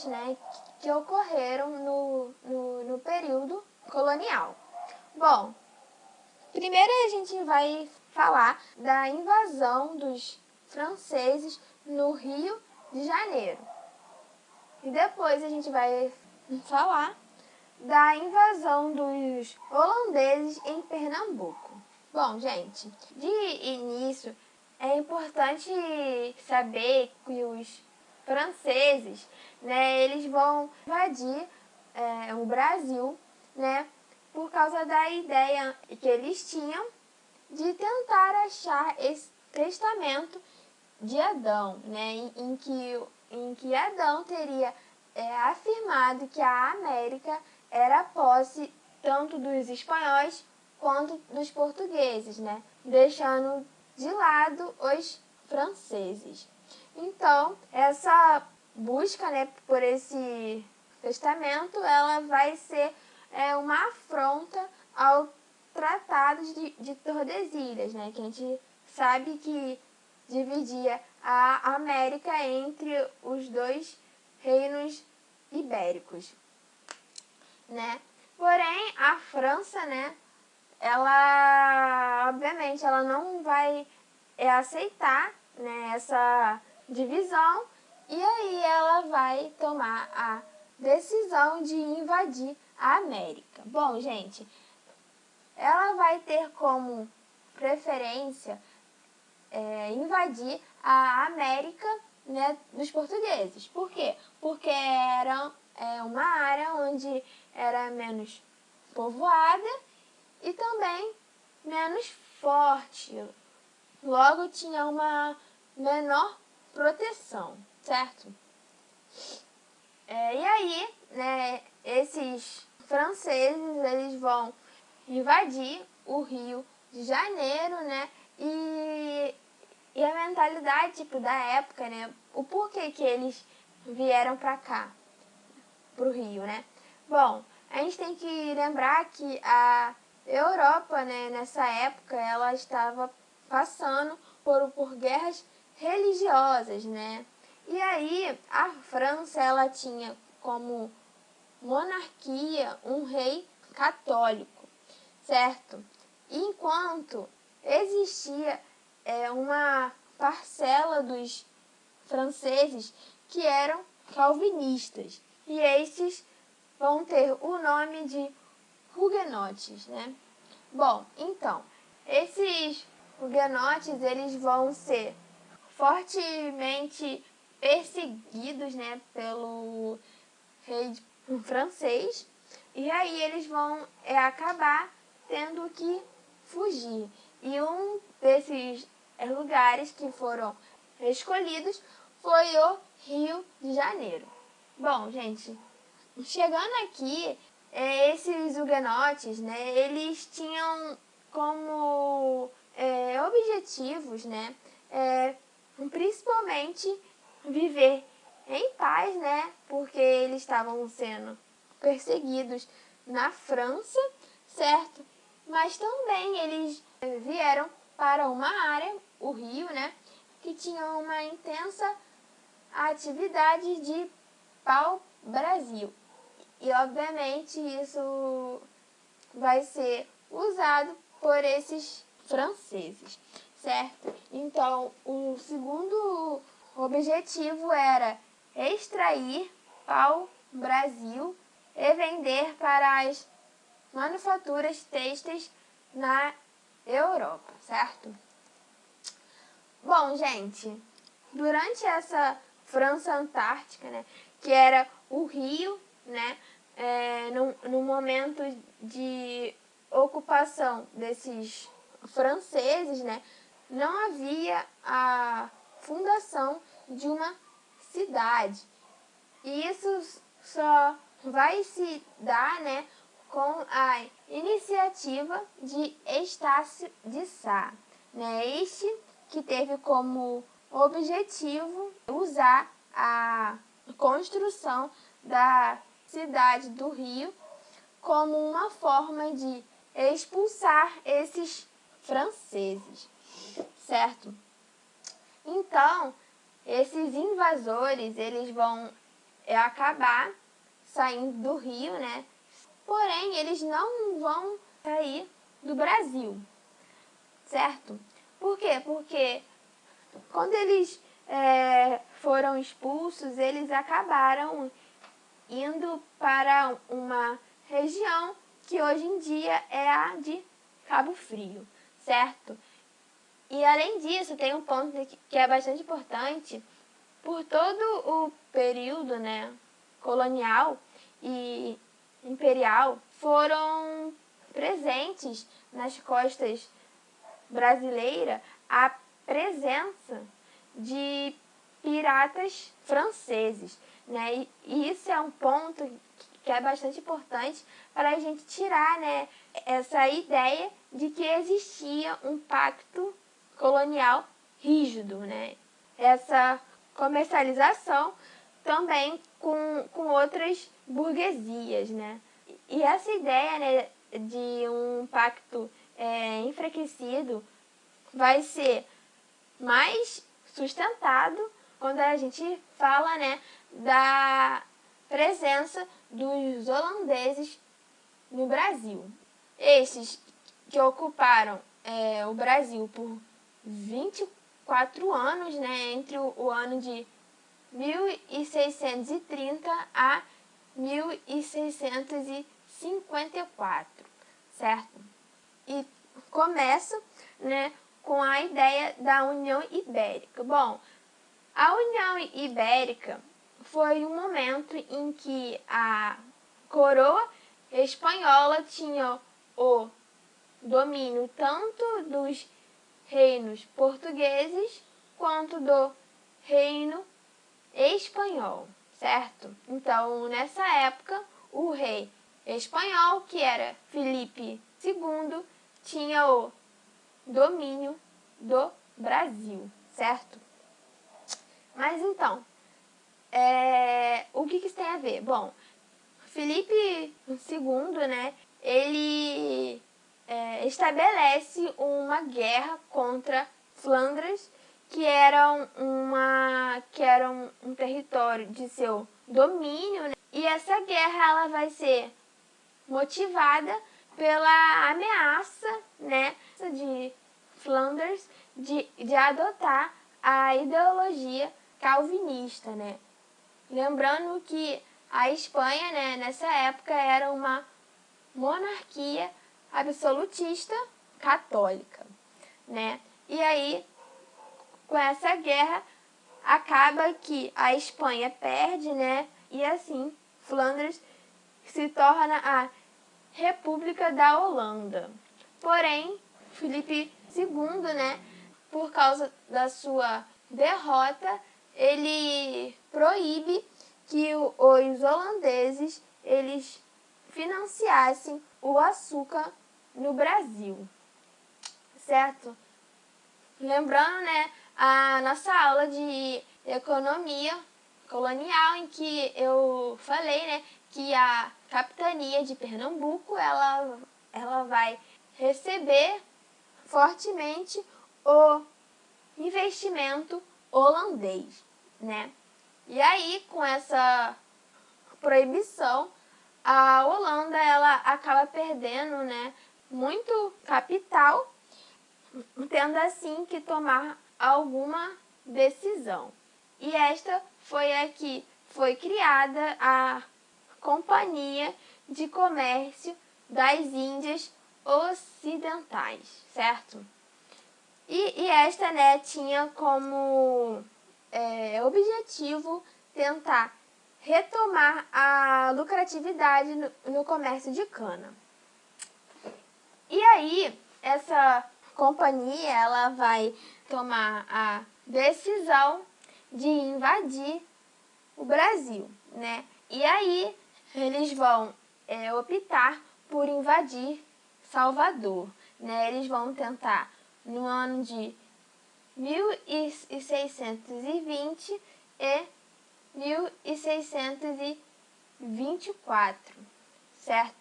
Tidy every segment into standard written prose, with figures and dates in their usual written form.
guerras, né, que ocorreram no período colonial. Bom, primeiro a gente vai falar da invasão dos franceses no Rio de Janeiro. E depois a gente vai falar da invasão dos holandeses em Pernambuco. Bom, gente, de início é importante saber que os franceses, né, eles vão invadir o Brasil, né, por causa da ideia que eles tinham de tentar achar esse testamento de Adão, né, em que Adão teria afirmado que a América era posse tanto dos espanhóis quanto dos portugueses, né, deixando de lado os franceses. Então, essa busca, né, por esse testamento, ela vai ser uma afronta ao Tratado de Tordesilhas, né, que a gente sabe que dividia a América entre os dois reinos ibéricos, né? Porém, a França, né, ela, obviamente, ela não vai aceitar, né, essa divisão, e aí ela vai tomar a decisão de invadir a América. Bom, gente, ela vai ter como preferência invadir a América, né, dos portugueses. Por quê? Porque era uma área onde era menos povoada e também menos forte. Logo tinha uma menor proteção, certo? E aí, né, esses franceses, eles vão invadir o Rio de Janeiro, né, e a mentalidade, tipo, da época, né, o porquê que eles vieram pra cá, pro Rio, né. Bom, a gente tem que lembrar que a Europa, né, nessa época, ela estava passando por guerras religiosas, né. E aí, a França, ela tinha como monarquia um rei católico, certo? Enquanto existia uma parcela dos franceses que eram calvinistas, e estes vão ter o nome de huguenotes, né? Bom, então, esses huguenotes, eles vão ser fortemente perseguidos, né, pelo rei francês, e aí eles vão acabar tendo que fugir. E um desses lugares que foram escolhidos foi o Rio de Janeiro. Bom, gente, chegando aqui, esses huguenotes, né, eles tinham como objetivos, né, principalmente viver em paz, né, porque eles estavam sendo perseguidos na França, certo? Mas também eles vieram para uma área, o Rio, né, que tinha uma intensa atividade de pau-brasil. E, obviamente, isso vai ser usado por esses franceses, certo? Então, o segundo objetivo era extrair pau-brasil e vender para as manufaturas têxteis na Europa, certo? Bom, gente, durante essa França Antártica, né, que era o Rio, né, no momento de ocupação desses franceses, né, não havia a fundação de uma cidade. E isso só vai se dar, né, com a iniciativa de Estácio de Sá, né, este que teve como objetivo usar a construção da cidade do Rio como uma forma de expulsar esses franceses, certo? Então, esses invasores, eles vão acabar saindo do Rio, né? Porém, eles não vão sair do Brasil, certo? Por quê? Porque quando eles foram expulsos, eles acabaram indo para uma região que hoje em dia é a de Cabo Frio, certo? E além disso, tem um ponto que é bastante importante. Por todo o período, né, colonial e imperial, foram presentes nas costas brasileiras a presença de piratas franceses, né? E isso é um ponto que é bastante importante para a gente tirar, né, essa ideia de que existia um pacto colonial rígido, né? Essa comercialização também com outras burguesias, né? E essa ideia, né, de um pacto enfraquecido vai ser mais sustentado quando a gente fala, né, da presença dos holandeses no Brasil. Estes que ocuparam o Brasil por 24 anos, né, entre o ano de 1630 a 1654, certo? E começa, né, com a ideia da União Ibérica. Bom, a União Ibérica foi um momento em que a coroa espanhola tinha o domínio tanto dos reinos portugueses quanto do reino espanhol, certo? Então, nessa época, o rei espanhol, que era Filipe II, tinha o domínio do Brasil, certo? Mas então, o que isso tem a ver? Bom, Filipe II, né, ele estabelece uma guerra contra Flandres, que era um território de seu domínio, né? E essa guerra ela vai ser motivada pela ameaça, né, de Flanders de adotar a ideologia calvinista, né? Lembrando que a Espanha, né, nessa época era uma monarquia absolutista católica, né? E aí, com essa guerra, acaba que a Espanha perde, né? E assim, Flandres se torna a República da Holanda. Porém, Filipe II, né, por causa da sua derrota, ele proíbe que os holandeses eles financiassem o açúcar no Brasil, certo? Lembrando, né, a nossa aula de economia colonial, em que eu falei, né, que a capitania de Pernambuco ela vai receber fortemente o investimento holandês, né? E aí, com essa proibição, a Holanda ela acaba perdendo, né, muito capital, tendo assim que tomar alguma decisão. E esta foi a que foi criada a Companhia de Comércio das Índias Ocidentais, certo? E esta, né, tinha como objetivo tentar retomar a lucratividade no comércio de cana. E aí, essa companhia ela vai tomar a decisão de invadir o Brasil, né? E aí, eles vão optar por invadir Salvador, né? Eles vão tentar, no ano de 1620 e 1624, certo?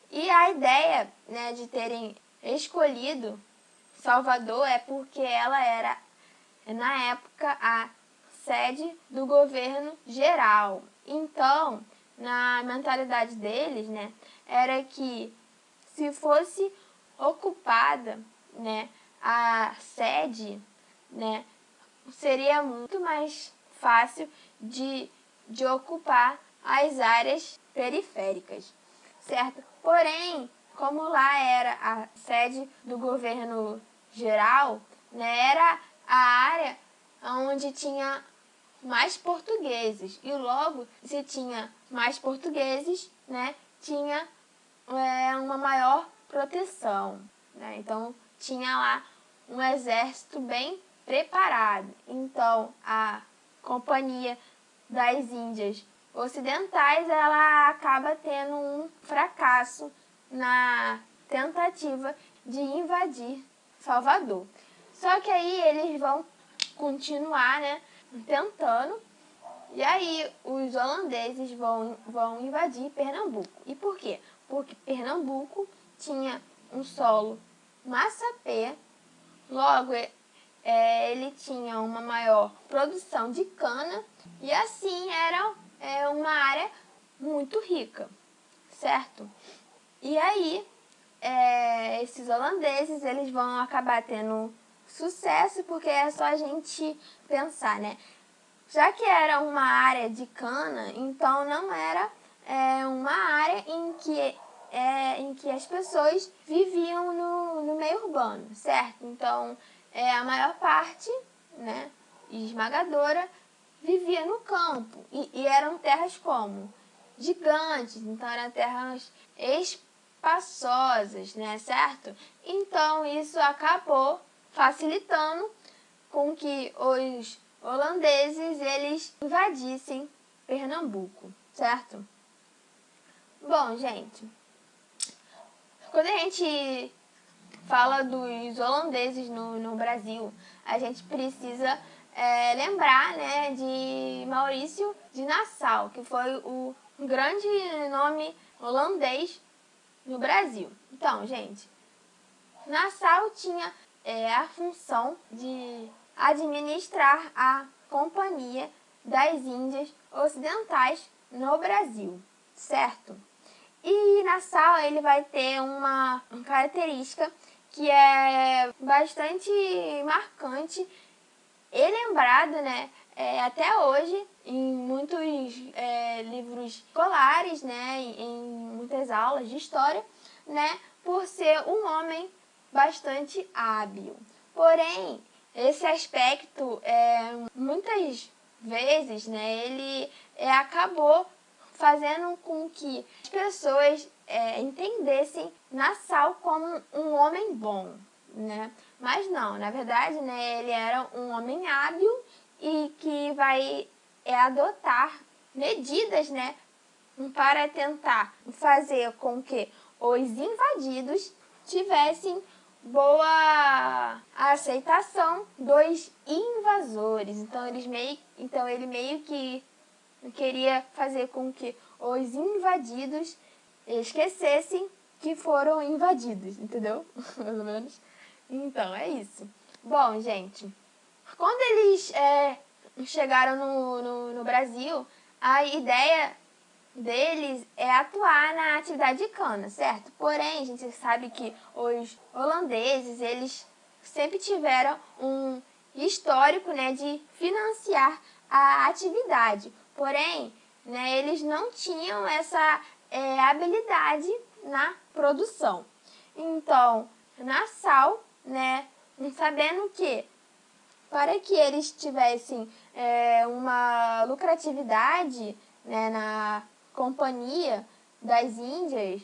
E a ideia, né, de terem escolhido Salvador é porque ela era, na época, a sede do governo geral. Então, na mentalidade deles, né, era que se fosse ocupada, né, a sede, né, seria muito mais fácil de ocupar as áreas periféricas, certo? Porém, como lá era a sede do governo geral, né, era a área onde tinha mais portugueses. E logo, se tinha mais portugueses, né, tinha uma maior proteção, né? Então, tinha lá um exército bem preparado. Então, a Companhia das Índias Ocidentais, ela acaba tendo um fracasso na tentativa de invadir Salvador. Só que aí eles vão continuar, né, tentando. E aí os holandeses vão invadir Pernambuco. E por quê? Porque Pernambuco tinha um solo massapê, logo ele tinha uma maior produção de cana e assim era uma área muito rica, certo? E aí esses holandeses eles vão acabar tendo sucesso, porque é só a gente pensar, né? Já que era uma área de cana, então não era uma área em que as pessoas viviam no meio urbano, certo? Então, a maior parte, né, esmagadora, vivia no campo. E eram terras como? Gigantes, então eram terras espaçosas, né, certo? Então, isso acabou facilitando com que os holandeses eles invadissem Pernambuco, certo? Bom, gente, quando a gente fala dos holandeses no Brasil, a gente precisa lembrar, né, de Maurício de Nassau, que foi o grande nome holandês no Brasil. Então, gente, Nassau tinha a função de administrar a Companhia das Índias Ocidentais no Brasil, certo? E Nassau ele vai ter uma característica que é bastante marcante e lembrado, né, até hoje em muitos livros escolares, né, em muitas aulas de história, né, por ser um homem bastante hábil. Porém, esse aspecto, muitas vezes, né, ele acabou fazendo com que as pessoas entendessem Nassau como um homem bom, né? Mas não, na verdade, né, ele era um homem hábil e que vai adotar medidas, né, para tentar fazer com que os invadidos tivessem boa aceitação dos invasores. Então ele meio que queria fazer com que os invadidos esquecessem que foram invadidos, entendeu? Mais ou menos. Então, é isso. Bom, gente, quando eles chegaram no Brasil, a ideia deles é atuar na atividade de cana, certo? Porém, a gente sabe que os holandeses, eles sempre tiveram um histórico, né, de financiar a atividade. Porém, né, eles não tinham essa habilidade na produção. Então, Nassau, né, sabendo que para que eles tivessem uma lucratividade, né, na Companhia das Índias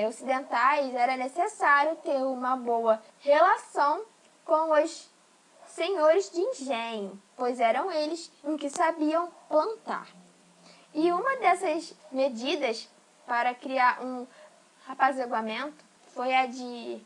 Ocidentais, era necessário ter uma boa relação com os senhores de engenho, pois eram eles que sabiam plantar. E uma dessas medidas para criar um apaziguamento foi a de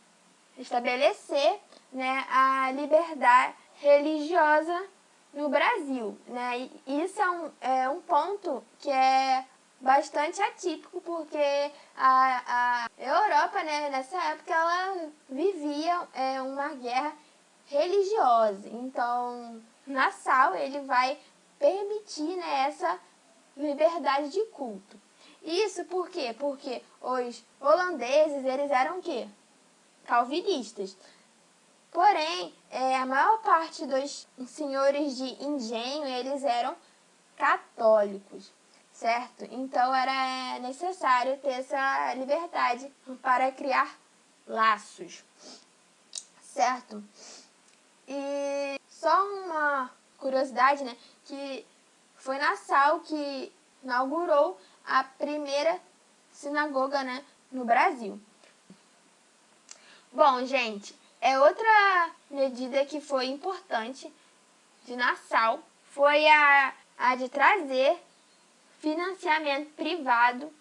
estabelecer, né, a liberdade religiosa no Brasil, né? E isso é um ponto que é bastante atípico, porque a Europa, né, nessa época, ela vivia uma guerra religiosa. Então, Nassau, ele vai permitir, né, essa liberdade de culto. Isso por quê? Porque os holandeses, eles eram o quê? Calvinistas. Porém, a maior parte dos senhores de engenho, eles eram católicos, certo? Então, era necessário ter essa liberdade para criar laços, certo? E só uma curiosidade, né? Que foi Nassau que inaugurou a primeira sinagoga, né, no Brasil. Bom, gente, outra medida que foi importante de Nassau foi a de trazer financiamento privado,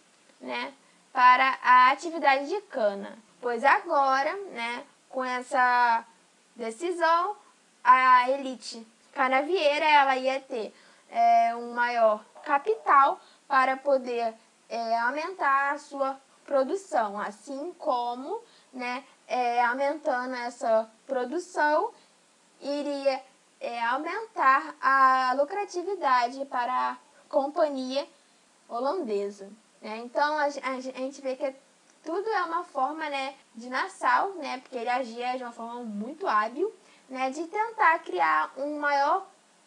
né, para a atividade de cana. Pois agora, né, com essa decisão, a elite canavieira ela ia ter um maior capital para poder aumentar a sua produção, assim como, né, aumentando essa produção, iria aumentar a lucratividade para a companhia holandesa. Né? Então, a gente vê que tudo é uma forma, né, de Nassau, né, porque ele agia de uma forma muito hábil, né, de tentar criar um maior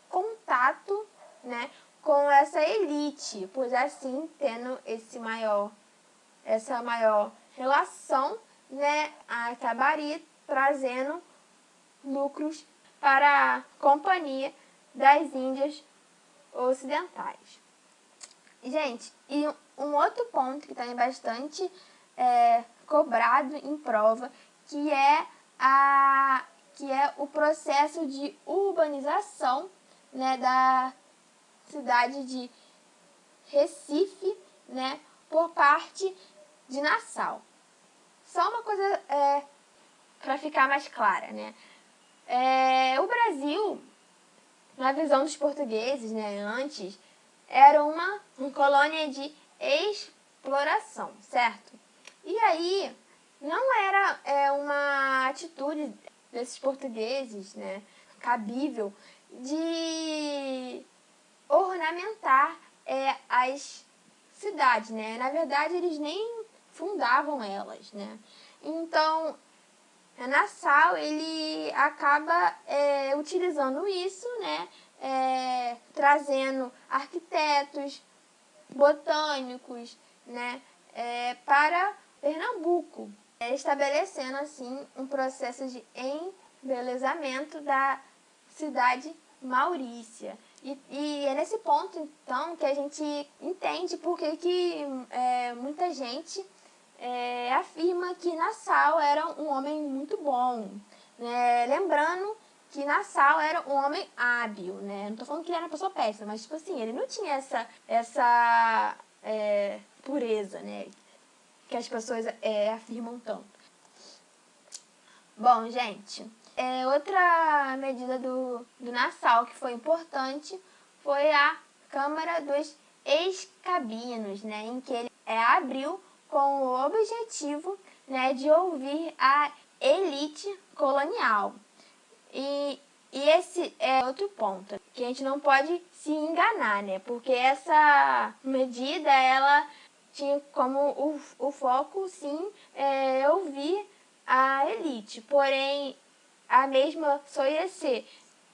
contato, né, com essa elite, pois assim, tendo essa maior relação, né, acabaria trazendo lucros para a Companhia das Índias Ocidentais. Gente, e um outro ponto que também é bastante cobrado em prova, que é o processo de urbanização, né, da cidade de Recife, né, por parte de Nassau. Só uma coisa para ficar mais clara, né? O Brasil, na visão dos portugueses, né, antes, era uma colônia de exploração, certo? E aí, não era uma atitude desses portugueses, né, cabível, de ornamentar as cidades, né? Na verdade, eles nem fundavam elas, né? Então, Nassau, ele acaba utilizando isso, né? Trazendo arquitetos, botânicos, né? Para Pernambuco, estabelecendo assim um processo de embelezamento da cidade Maurícia. E é nesse ponto, então, que a gente entende por que muita gente afirma que Nassau era um homem muito bom. Né? Lembrando que Nassau era um homem hábil, né? Não estou falando que ele era uma pessoa péssima, mas, tipo assim, ele não tinha essa pureza, né? Que as pessoas afirmam tanto. Bom, gente, outra medida do Nassau que foi importante foi a Câmara dos Ex-Cabinos, né? Em que ele abriu com o objetivo, né, de ouvir a elite colonial. E esse é outro ponto, que a gente não pode se enganar, né? Porque essa medida, ela tinha como o foco, sim, ouvir a elite. Porém, a mesma só ia ser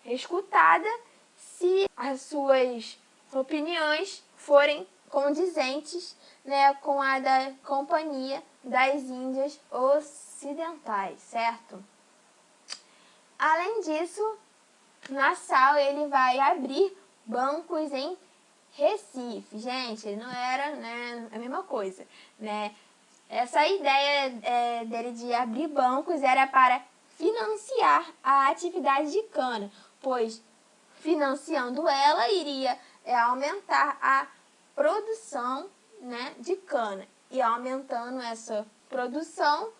escutada se as suas opiniões forem condizentes, né, com a da Companhia das Índias Ocidentais, certo? Além disso, Nassau ele vai abrir bancos em Recife. Gente, não era, né, a mesma coisa, né? Essa ideia dele de abrir bancos era para financiar a atividade de cana, pois financiando ela iria aumentar a produção, né, de cana. E aumentando essa produção,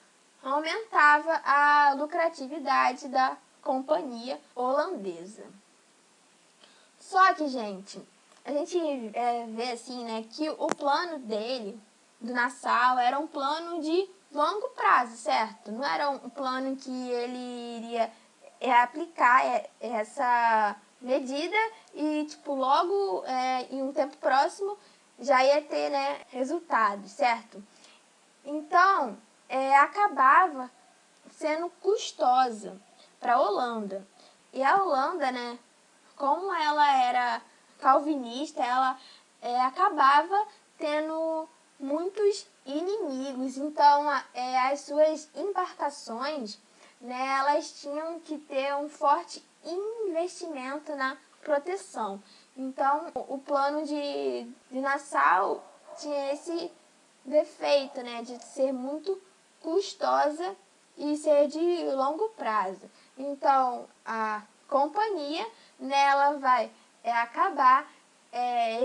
aumentava a lucratividade da companhia holandesa. Só que, gente, a gente vê assim, né, que o plano dele, do Nassau, era um plano de longo prazo, certo? Não era um plano que ele iria aplicar essa medida e, tipo, logo em um tempo próximo já ia ter, né, resultados, certo? Então, acabava sendo custosa para a Holanda. E a Holanda, né, como ela era calvinista, ela acabava tendo muitos inimigos. Então, as suas embarcações, né, elas tinham que ter um forte investimento na proteção. Então, o plano de Nassau tinha esse defeito, né, de ser muito custosa e ser de longo prazo. Então, a companhia, né, ela vai acabar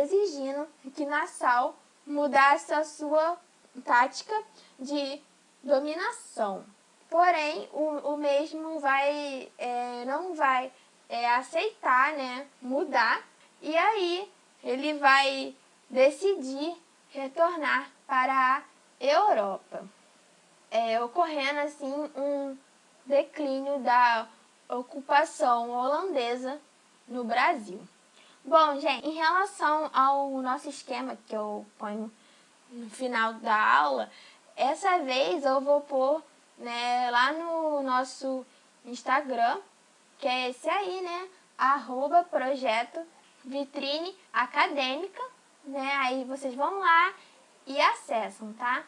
exigindo que Nassau mudasse a sua tática de dominação. Porém, o mesmo não vai aceitar, né, mudar, e aí ele vai decidir retornar para a Europa, ocorrendo assim um declínio da ocupação holandesa no Brasil. Bom, gente, em relação ao nosso esquema que eu ponho no final da aula, essa vez eu vou pôr, né, lá no nosso Instagram, que é esse aí, né, @projeto vitrine acadêmica, né, aí vocês vão lá e acessam, tá?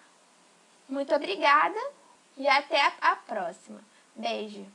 Muito obrigada e até a próxima. Beijo!